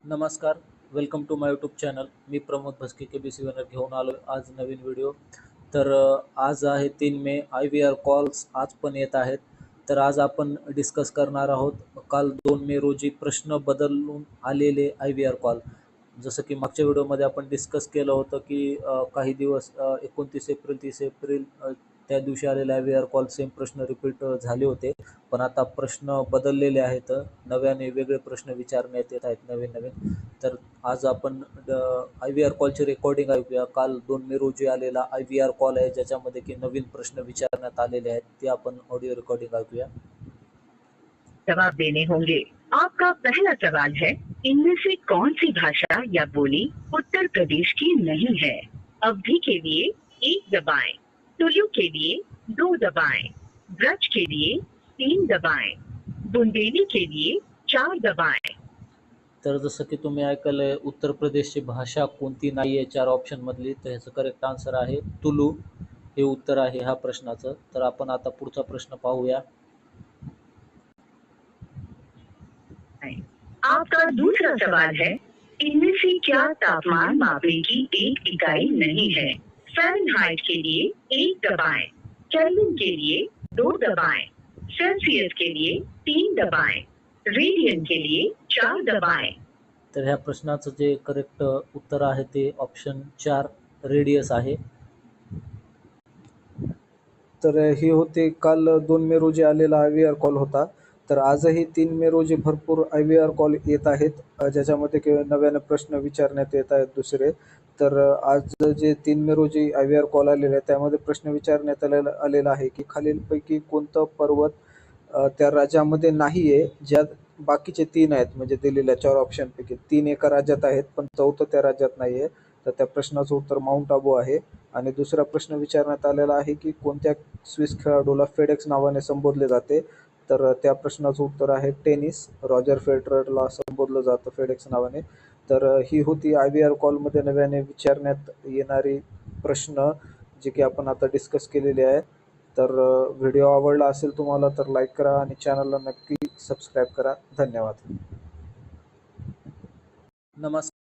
नमस्कार, welcome to my YouTube channel. मी Pramod Bhaske KBC winner घेऊन आलो आज नवीन व्हिडिओ. तर आज आहे 3 मे. IVR कॉल्स आज पण येत आहेत. तर आज आपण डिस्कस करणार आहोत काल 2 मे रोजी प्रश्न बदलून आलेले IVR कॉल. जसं की मागच्या व्हिडिओमध्ये आपण डिस्कस केलं होतं की काही दिवस 29 एप्रिल 30 एप्रिल त्या दिवशी आलेले IVR कॉल सेम प्रश्न रिपीट झाले होते. पण आता प्रश्न बदललेले आहेत, नव्याने वेगळे प्रश्न विचारण्यात येत आहेत नवीन नवीन. तर आज आपण IVR कॉलची रेकॉर्डिंग ऐकूया. काल 2 मे रोजी आलेला IVR कॉल आहे, ज्याच्यामध्ये की नवीन प्रश्न विचारण्यात आलेले आहेत. ते आपण ऑडिओ रेकॉर्डिंग ऐकूया. जवाब देने होंगे। आपका पहला सवाल है, इनमें से कौन सी भाषा या बोली उत्तर प्रदेश की नहीं है? अवधि के लिए 1 दबाएं, तुलु के लिए 2 दबाएं, ब्रज के लिए 3 दबाएं, बुंदेली के लिए 4 दबाएं। तर जसं की तुम्ही ऐकलंय, उत्तर प्रदेशची भाषा कोणती नाही आहे 4 ऑप्शनमधली. तर ह्याचं करेक्ट आन्सर आहे तुलू. हे उत्तर आहे ह्या प्रश्नाचं. तर आपण आता पुढचा प्रश्न पाहूया. आपका दूसरा सवाल है, इनमें से क्या तापमान मापने की एक इकाई नहीं है? फ़ारेनहाइट के लिए 1 दबाएं, केल्विन के लिए 2 दबाएं, सेल्सियस के लिए 3 दबाएं, रेडियन के लिए 4 दबाएं। तर ह्या प्रश्नाचं जे करेक्ट उत्तर आहे ते ऑप्शन 4 रेडियस आहे. तर हे होते काल 2 मे रोजी आलेला IVR कॉल होता. तर आजही 3 मे रोजी भरपूर IVR कॉल येत आहेत, ज्याच्यामध्ये नव्याने प्रश्न विचारण्यात येत आहेत दुसरे. तर आज जे 3 मे रोजी IVR कॉल आलेले आहे, त्यामध्ये प्रश्न विचारण्यात आलेला आहे की खालीलपैकी कोणतं पर्वत त्या राज्यामध्ये नाही आहे, ज्यात बाकीचे 3 आहेत. म्हणजे दिलेल्या 4 ऑप्शनपैकी 3 एका राज्यात आहेत, पण 4थं त्या राज्यात नाही आहे. तर त्या प्रश्नाचं उत्तर माउंट आबू आहे. आणि दुसरा प्रश्न विचारण्यात आलेला आहे की कोणत्या स्विस खेळाडूला फेडेक्स नावाने संबोधले जाते? तर त्या प्रश्नाचं उत्तर आहे टेनिस. रॉजर फेडररला संबोधलं जातं फेडेक्स नावाने. तर ही होती IVR कॉलमध्ये नव्याने विचारण्यात येणारी प्रश्न, जे की आपण आता डिस्कस केलेले आहे. तर व्हिडिओ आवडला असेल तुम्हाला तर लाईक करा आणि चॅनलला नक्की सबस्क्राईब करा. धन्यवाद. नमस्कार.